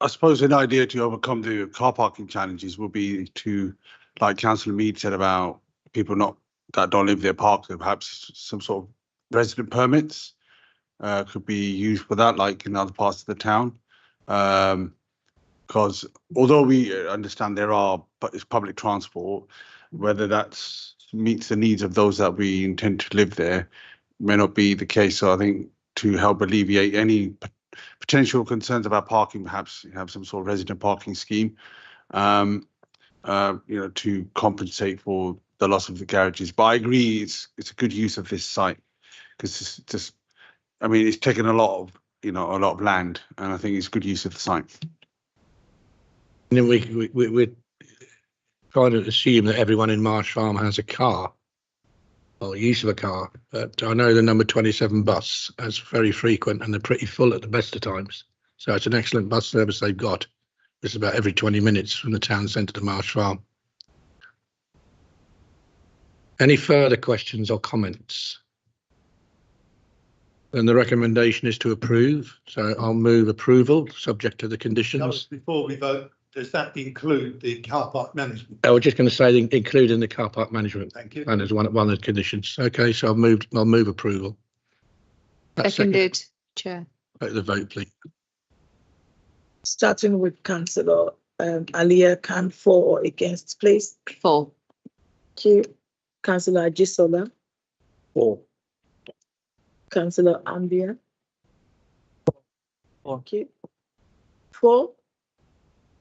I suppose an idea to overcome the car parking challenges would be to, like Councillor Mead said about people that don't live there parked, perhaps some sort of resident permits could be used for that, like in other parts of the town. Because although we understand but it's public transport, whether that's meets the needs of those that we intend to live there may not be the case. So I think to help alleviate any potential concerns about parking, perhaps have some sort of resident parking scheme, to compensate for the loss of the garages. But I agree, it's a good use of this site because it's just, I mean, it's taken a lot of land, and I think it's good use of the site. And then we're trying to assume that everyone in Marsh Farm has a car or use of a car. But I know the number 27 bus is very frequent and they're pretty full at the best of times. So it's an excellent bus service they've got. It's about every 20 minutes from the town centre to Marsh Farm. Any further questions or comments? Then the recommendation is to approve. So I'll move approval, subject to the conditions. Before we vote, does that include the car park management? I was just going to say, including the car park management Thank you. plan as one of the conditions. Okay, so I'll move approval. That's Seconded, Chair. second. The vote, please. Starting with Councillor Aliyah Khan, for or against, please. For. Thank you. Councillor Ajisola. For. Councillor Ambia. For. Thank you. For.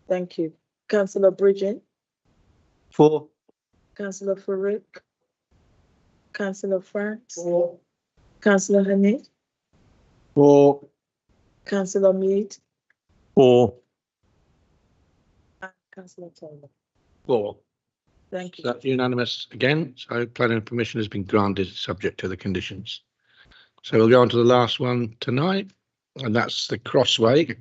Thank you. Councillor Bridget. For. Councillor Farouk. Councillor Franks. For. Councillor Hanif. For. Councillor Mead. For. And Councillor Taylor. Four. Thank you. That's unanimous again. So planning and permission has been granted subject to the conditions. So we'll go on to the last one tonight, and that's the Crossway,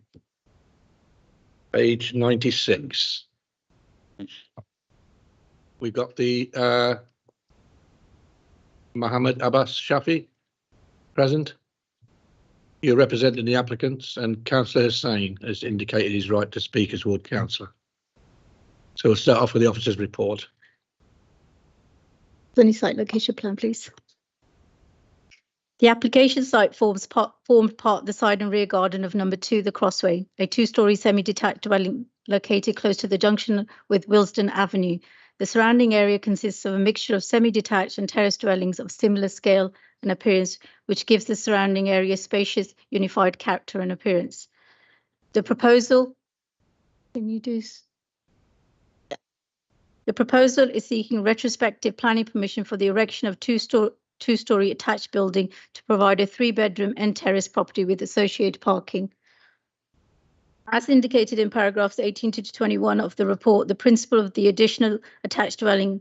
page 96. We've got the Mohammed Abbas Shafi present. You're representing the applicants, and Councillor Hussain has indicated his right to speak as ward councillor. So we'll start off with the officer's report. Any site location plan, please. The application site formed part of the side and rear garden of number 2, the Crossway, a 2-storey semi-detached dwelling located close to the junction with Willesden Avenue. The surrounding area consists of a mixture of semi-detached and terrace dwellings of similar scale and appearance, which gives the surrounding area spacious, unified character and appearance. The proposal, The proposal is seeking retrospective planning permission for the erection of two-storey attached building to provide a 3-bedroom and terrace property with associated parking. As indicated in paragraphs 18 to 21 of the report, the principle of the additional attached dwelling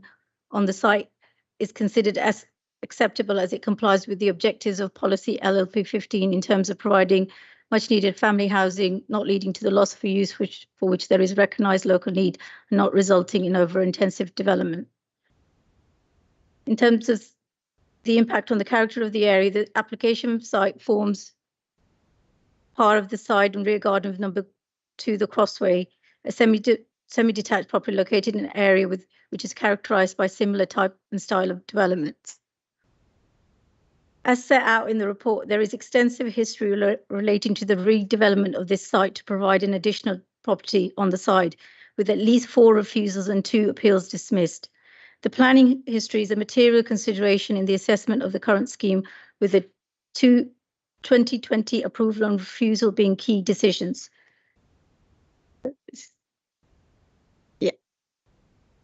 on the site is considered as acceptable as it complies with the objectives of policy LLP 15 in terms of providing much needed family housing, not leading to the loss of use for which there is recognised local need, and not resulting in over-intensive development. In terms of the impact on the character of the area, the application site forms part of the side and rear garden of number 2, the Crossway, a semi-detached property located in an area which is characterised by similar type and style of developments. As set out in the report, there is extensive history relating to the redevelopment of this site to provide an additional property on the side, with at least 4 refusals and 2 appeals dismissed. The planning history is a material consideration in the assessment of the current scheme, with the 2020 approval and refusal being key decisions.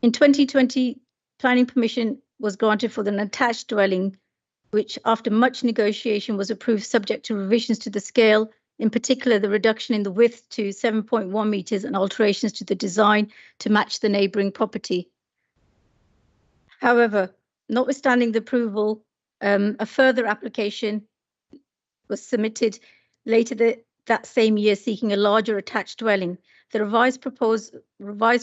In 2020, planning permission was granted for an attached dwelling, which after much negotiation was approved subject to revisions to the scale, in particular the reduction in the width to 7.1 metres and alterations to the design to match the neighbouring property. However, notwithstanding the approval, a further application was submitted later that same year seeking a larger attached dwelling. The revised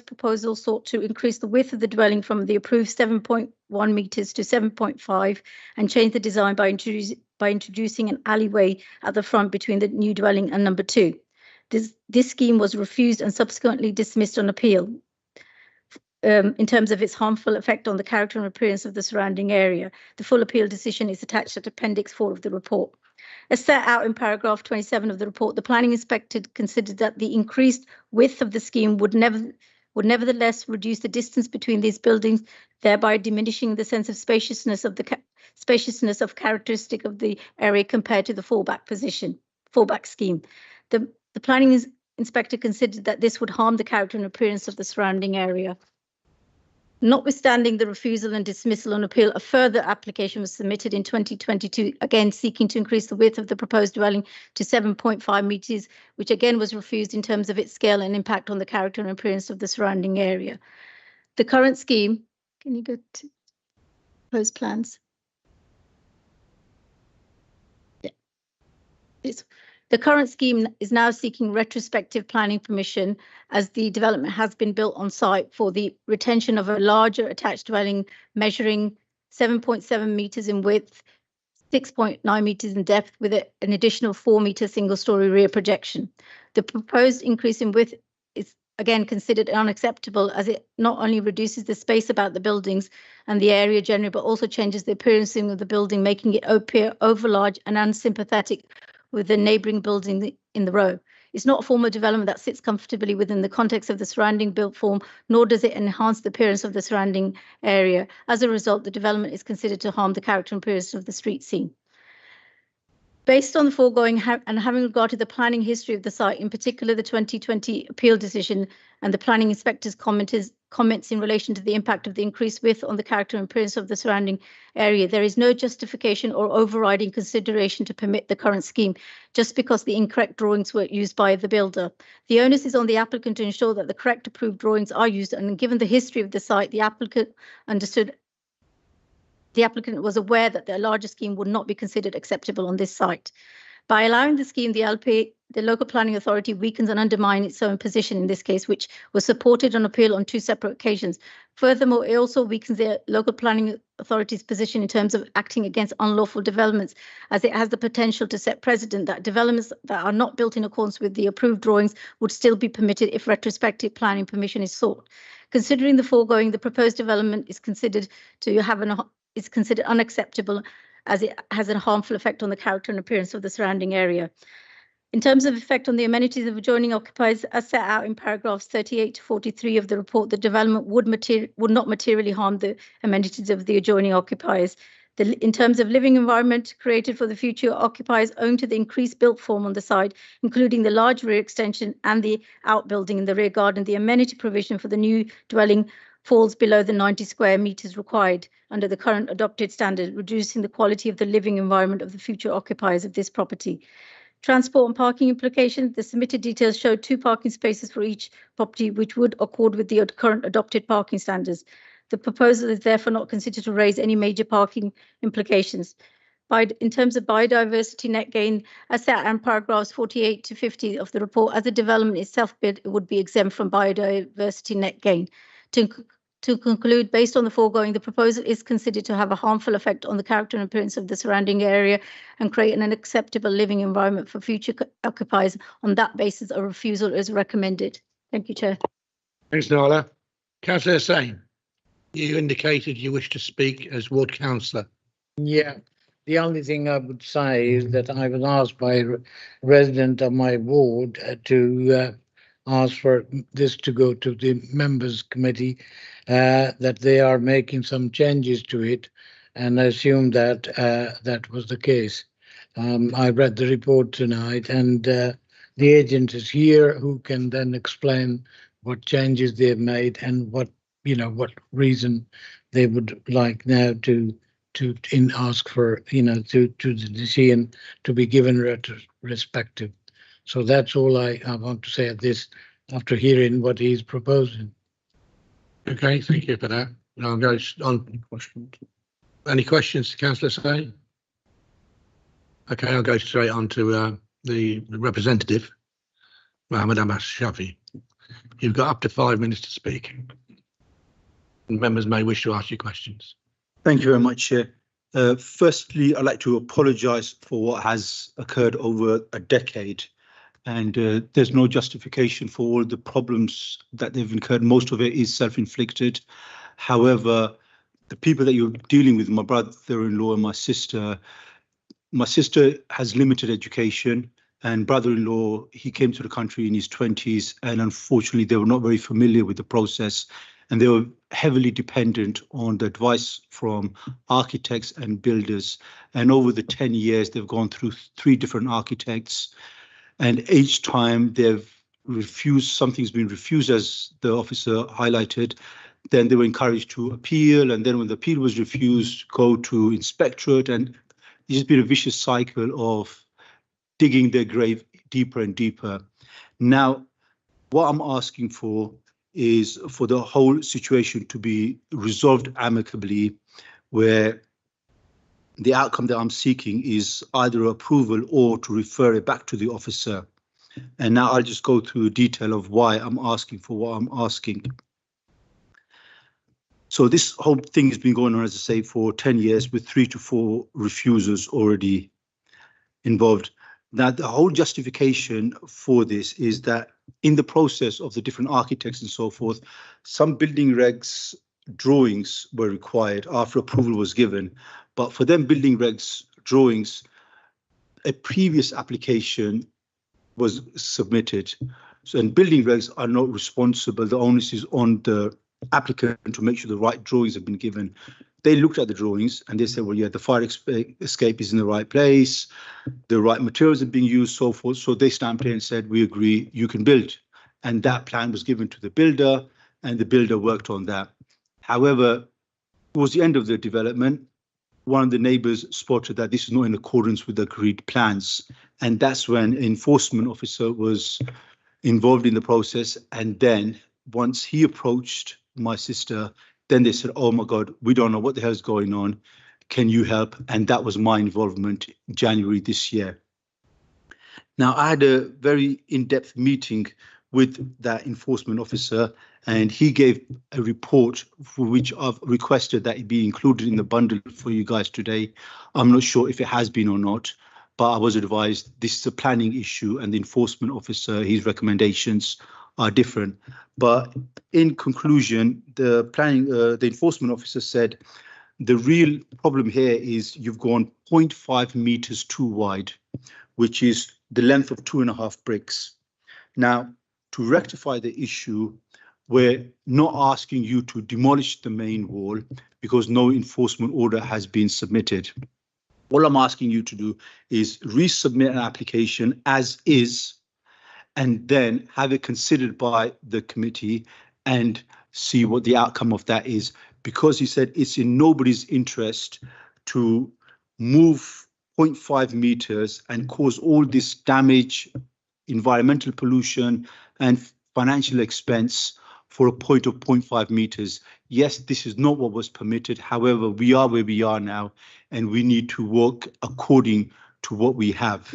proposal sought to increase the width of the dwelling from the approved 7.1 metres to 7.5 and change the design by introducing an alleyway at the front between the new dwelling and number 2. This scheme was refused and subsequently dismissed on appeal in terms of its harmful effect on the character and appearance of the surrounding area. The full appeal decision is attached at Appendix 4 of the report. As set out in paragraph 27 of the report, the planning inspector considered that the increased width of the scheme would nevertheless reduce the distance between these buildings, thereby diminishing the sense of spaciousness of characteristic of the area compared to the fallback scheme. The planning inspector considered that this would harm the character and appearance of the surrounding area. Notwithstanding the refusal and dismissal on appeal, a further application was submitted in 2022, again seeking to increase the width of the proposed dwelling to 7.5 metres, which again was refused in terms of its scale and impact on the character and appearance of the surrounding area. The current scheme, can you go to proposed plans? Yeah. The current scheme is now seeking retrospective planning permission as the development has been built on site for the retention of a larger attached dwelling measuring 7.7 metres in width, 6.9 metres in depth with an additional 4 metre single-storey rear projection. The proposed increase in width is again considered unacceptable as it not only reduces the space about the buildings and the area generally, but also changes the appearance of the building, making it appear overlarge and unsympathetic with the neighbouring building in the row. It's not a form of development that sits comfortably within the context of the surrounding built form, nor does it enhance the appearance of the surrounding area. As a result, the development is considered to harm the character and appearance of the street scene. Based on the foregoing and having regard to the planning history of the site, in particular the 2020 appeal decision and the planning inspector's comments in relation to the impact of the increased width on the character and appearance of the surrounding area, there is no justification or overriding consideration to permit the current scheme just because the incorrect drawings were used by the builder. The onus is on the applicant to ensure that the correct approved drawings are used, and given the history of the site, the applicant was aware that the larger scheme would not be considered acceptable on this site. By allowing the scheme, the local planning authority weakens and undermines its own position in this case, which was supported on appeal on 2 separate occasions. Furthermore, it also weakens the local planning authority's position in terms of acting against unlawful developments, as it has the potential to set precedent that developments that are not built in accordance with the approved drawings would still be permitted if retrospective planning permission is sought. Considering the foregoing, the proposed development is considered unacceptable as it has a harmful effect on the character and appearance of the surrounding area. In terms of effect on the amenities of adjoining occupiers, as set out in paragraphs 38 to 43 of the report, the development would not materially harm the amenities of the adjoining occupiers. In terms of living environment created for the future occupiers owing to the increased built form on the side, including the large rear extension and the outbuilding in the rear garden, the amenity provision for the new dwelling falls below the 90 square metres required under the current adopted standard, reducing the quality of the living environment of the future occupiers of this property. Transport and parking implications. The submitted details show 2 parking spaces for each property, which would accord with the current adopted parking standards. The proposal is therefore not considered to raise any major parking implications. In terms of biodiversity net gain, as set out in paragraphs 48 to 50 of the report, as the development is self-built, it would be exempt from biodiversity net gain. To conclude, based on the foregoing, the proposal is considered to have a harmful effect on the character and appearance of the surrounding area and create an unacceptable living environment for future occupiers. On that basis, a refusal is recommended. Thank you, Chair. Thanks, Nala. Councillor Hussain, you indicated you wish to speak as ward councillor. Yeah, the only thing I would say is that I was asked by a resident of my ward to ask for this to go to the members committee, that they are making some changes to it, and I assume that that was the case. I read the report tonight, and the agent is here who can then explain what changes they've made and what reason they would like now to ask for to the decision to be given retrospective. So that's all I want to say at this, after hearing what he's proposing. Okay, thank you for that. I'll go on. Any questions to Councillor Hussain? Okay, I'll go straight on to the representative, Mohammed Abbas Shafi. You've got up to 5 minutes to speak. Members may wish to ask you questions. Thank you very much, Chair. Firstly, I'd like to apologise for what has occurred over a decade. And there's no justification for all the problems that they've incurred. Most of it is self-inflicted. However, the people that you're dealing with, my brother-in-law and my sister has limited education, and brother-in-law, he came to the country in his 20s, and unfortunately they were not very familiar with the process, and they were heavily dependent on the advice from architects and builders. And over the 10 years, they've gone through 3 different architects. And each time they've refused, something's been refused, as the officer highlighted. then they were encouraged to appeal, and then when the appeal was refused, go to inspectorate, and it's just been a vicious cycle of digging their grave deeper and deeper. Now, what I'm asking for is for the whole situation to be resolved amicably, where the outcome that I'm seeking is either approval or to refer it back to the officer. And now I'll just go through detail of why I'm asking for what I'm asking. So this whole thing has been going on, as I say, for 10 years with 3 to 4 refusals already involved. Now, the whole justification for this is that in the process of the different architects and so forth, some building regs drawings were required after approval was given. But for them building regs drawings, a previous application was submitted. So, and building regs are not responsible. The onus is on the applicant to make sure the right drawings have been given. They looked at the drawings and they said, well, yeah, the fire escape is in the right place, the right materials are being used, so forth. So they stamped it and said, we agree, you can build. And that plan was given to the builder, and the builder worked on that. However, towards the end of the development, one of the neighbours spotted that this is not in accordance with the agreed plans. And that's when an enforcement officer was involved in the process. And then once he approached my sister, then they said, oh my God, we don't know what the hell is going on. Can you help? And that was my involvement in January this year. Now, I had a very in-depth meeting with that enforcement officer, and he gave a report for which I've requested that it be included in the bundle for you guys today. I'm not sure if it has been or not, but I was advised this is a planning issue, and the enforcement officer, his recommendations are different. But in conclusion, the enforcement officer said the real problem here is you've gone 0.5 meters too wide, which is the length of 2.5 bricks. Now, to rectify the issue, we're not asking you to demolish the main wall because no enforcement order has been submitted. All I'm asking you to do is resubmit an application as is, and then have it considered by the committee and see what the outcome of that is. Because he said it's in nobody's interest to move 0.5 meters and cause all this damage, environmental pollution and financial expense for a point of 0.5 meters. Yes, this is not what was permitted. However, we are where we are now, and we need to work according to what we have.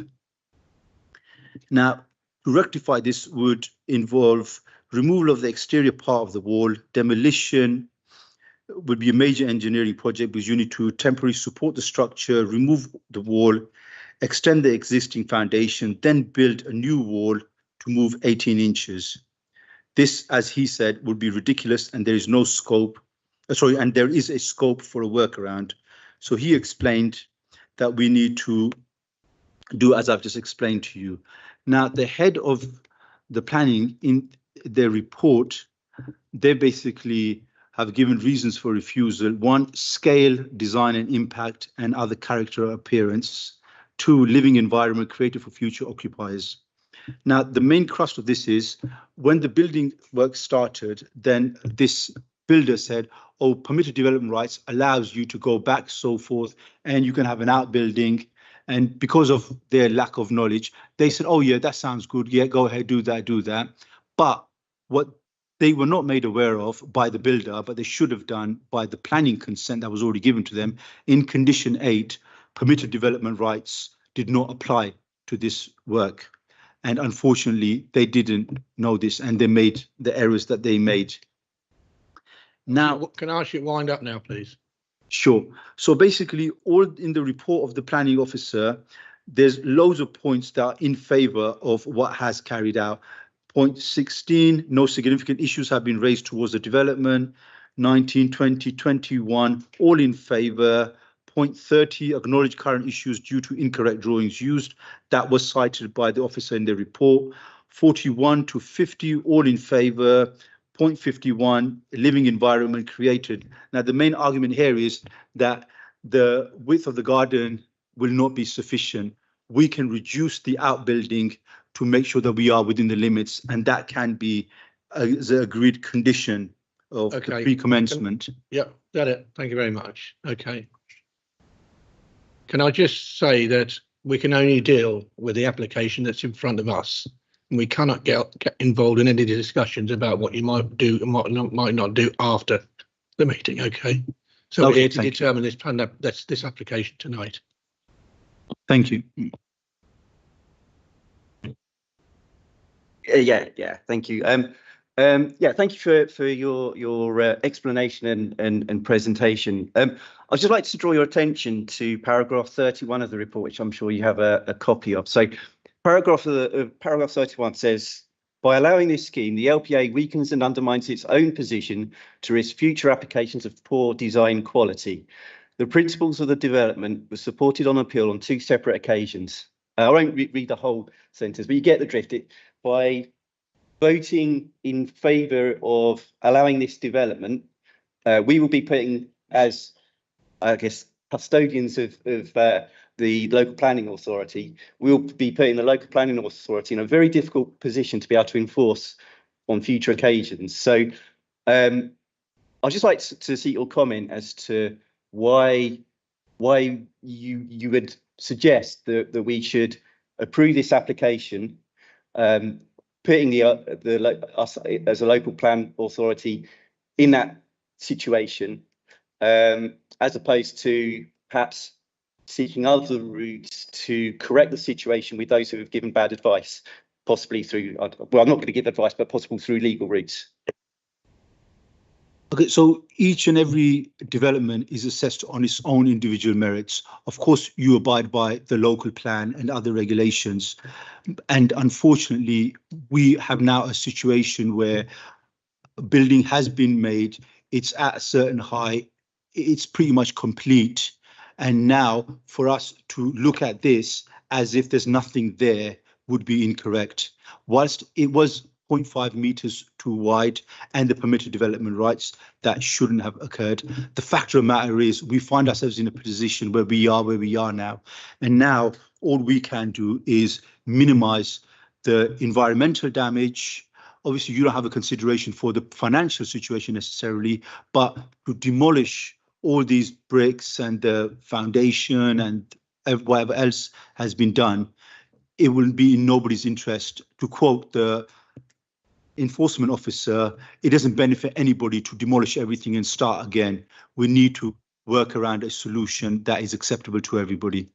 Now, to rectify this would involve removal of the exterior part of the wall. Demolition would be a major engineering project because you need to temporarily support the structure, remove the wall, extend the existing foundation, then build a new wall to move 18 inches. This, as he said, would be ridiculous, and there is no scope. And there is a scope for a workaround. So he explained that we need to do as I've just explained to you. Now, the head of the planning in their report, they basically have given reasons for refusal. 1, scale, design and impact and other character appearance. 2, living environment created for future occupiers. Now, the main crux of this is when the building work started, then this builder said, oh, permitted development rights allows you to go back, so forth, and you can have an outbuilding. And because of their lack of knowledge, they said, oh, yeah, that sounds good. Yeah, go ahead, do that, do that. But what they were not made aware of by the builder, but they should have done by the planning consent that was already given to them, in condition 8, permitted development rights did not apply to this work. And unfortunately, they didn't know this, and they made the errors that they made. Now, can I ask you to wind up now, please? Sure. So basically, all in the report of the planning officer, there's loads of points that are in favor of what has carried out. Point 16, no significant issues have been raised towards the development. 19, 20, 21, all in favor. Point 30, acknowledge current issues due to incorrect drawings used. That was cited by the officer in the report. 41 to 50, all in favor. Point 51, living environment created. Now, the main argument here is that the width of the garden will not be sufficient. We can reduce the outbuilding to make sure that we are within the limits, and that can be the agreed condition of the Okay. pre-commencement. Yep, got it. Thank you very much. Okay. Can I just say that we can only deal with the application that's in front of us. And we cannot get involved in any discussions about what you might do and what might not do after the meeting, okay? So we're Okay, here to thank you. determine this application tonight. Thank you. Yeah, thank you. Yeah, thank you for your explanation and presentation. I'd just like to draw your attention to paragraph 31 of the report, which I'm sure you have a copy of. So paragraph 31 says, by allowing this scheme, the LPA weakens and undermines its own position to risk future applications of poor design quality. The principles of the development were supported on appeal on 2 separate occasions. I won't read the whole sentence, but you get the drift. By voting in favour of allowing this development, we will be putting, as I guess, custodians of the local planning authority, we'll be putting the local planning authority in a very difficult position to be able to enforce on future occasions. So I'd just like to see your comment as to why you would suggest that we should approve this application, putting us as a local plan authority in that situation, as opposed to perhaps seeking other routes to correct the situation with those who have given bad advice, possibly through, well, I'm not going to give advice, but possible through legal routes. Okay, so each and every development is assessed on its own individual merits. Of course, you abide by the local plan and other regulations. And unfortunately, we have now a situation where a building has been made, it's at a certain height, it's pretty much complete. And now for us to look at this as if there's nothing there would be incorrect. Whilst it was 0.5 meters too wide and the permitted development rights, that shouldn't have occurred. The fact of the matter is we find ourselves in a position where we are now. And now all we can do is minimize the environmental damage. Obviously, you don't have a consideration for the financial situation necessarily, but to demolish all these bricks and the foundation and whatever else has been done, it will be in nobody's interest. To quote the enforcement officer, it doesn't benefit anybody to demolish everything and start again. We need to work around a solution that is acceptable to everybody.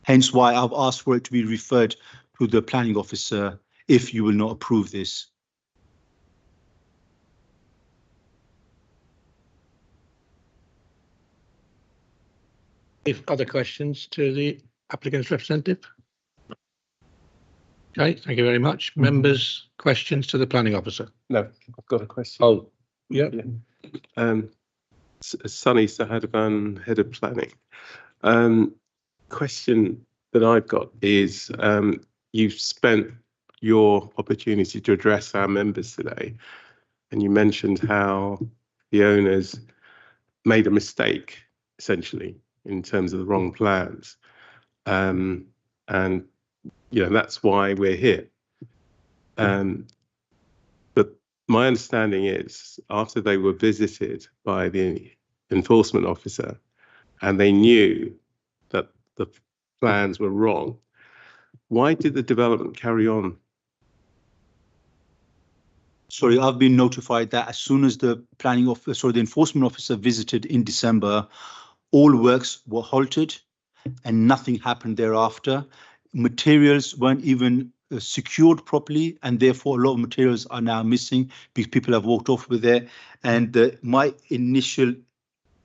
Hence why I've asked for it to be referred to the planning officer if you will not approve this. If other questions to the applicant's representative? Okay, thank you very much. Members, questions to the planning officer? No, I've got a question. Oh, yeah. Sunny Sahadavan, Head of Planning. Question that I've got is, you've spent your opportunity to address our members today, and you mentioned how the owners made a mistake, essentially, in terms of the wrong plans. And you know, that's why we're here. But my understanding is after they were visited by the enforcement officer and they knew that the plans were wrong, why did the development carry on? Sorry, I've been notified that as soon as the planning officer or the enforcement officer visited in December, all works were halted and nothing happened thereafter. Materials weren't even secured properly, and therefore a lot of materials are now missing because people have walked off with it. And my initial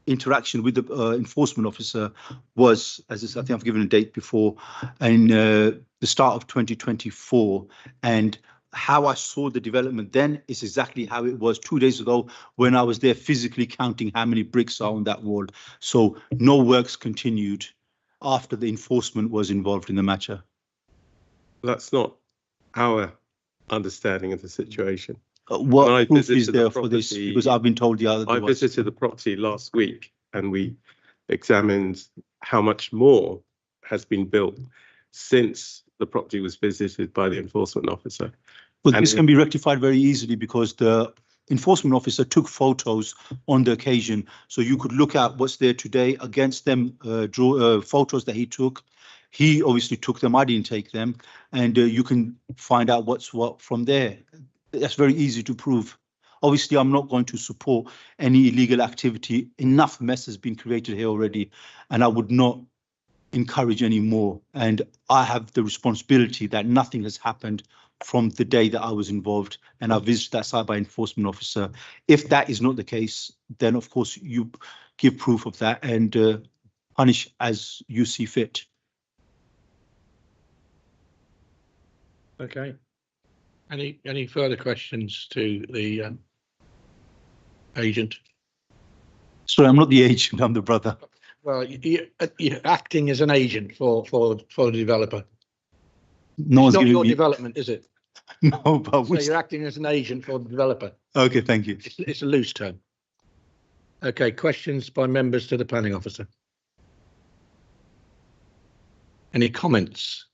interaction with the enforcement officer was, as I think I've given a date before, in the start of 2024. And how I saw the development then is exactly how it was 2 days ago when I was there physically counting how many bricks are on that wall. So no works continued after the enforcement was involved in the matter. That's not our understanding of the situation. What proof is there for this? Because I've been told the other. I visited the property last week and we examined how much more has been built since the property was visited by the enforcement officer. Well, this can be rectified very easily because the enforcement officer took photos on the occasion. So you could look at what's there today against them, photos that he took. He obviously took them, I didn't take them. And you can find out what's what from there. That's very easy to prove. Obviously, I'm not going to support any illegal activity. Enough mess has been created here already, and I would not encourage any more. And I have the responsibility that nothing has happened from the day that I was involved, and I visited that site by enforcement officer. If that is not the case, then of course you give proof of that and punish as you see fit. Okay. Any further questions to the agent? Sorry, I'm not the agent, I'm the brother. Well, you're acting as an agent for the developer. No one's It's not giving your me. development, is it? No, but So you're acting as an agent for the developer. okay, thank you. It's a loose term. Okay, questions by members to the planning officer? Any comments?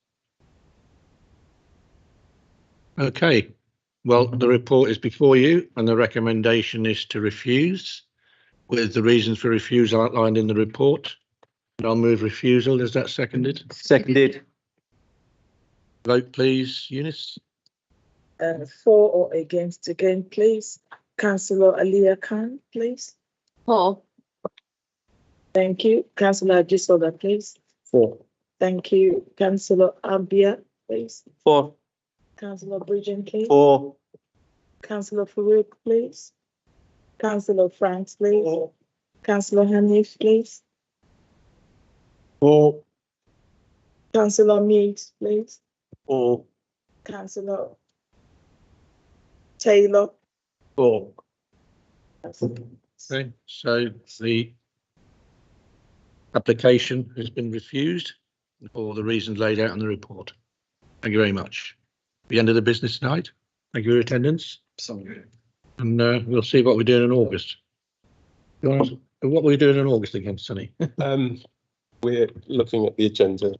Okay, well, the report is before you and the recommendation is to refuse with the reasons for refusal outlined in the report. And I'll move refusal. Is that seconded? Seconded. Vote please, Eunice. For or against again, please. Councillor Aliyah Khan, please. For. Thank you. Councillor Ajisola, please. For. Thank you. Councillor Abia, please. For. Councillor Bridgen, please. For. Councillor Farouk, please. Councillor Franks, please. Councillor Hanif, please. For. Councillor Mead, please. For. Councillor Taylor. For. Okay, so the application has been refused for the reasons laid out in the report. Thank you very much. The end of the business tonight. Thank you for your attendance. And we'll see what we're doing in August. What were we doing in August again, Sonny? We're looking at the agenda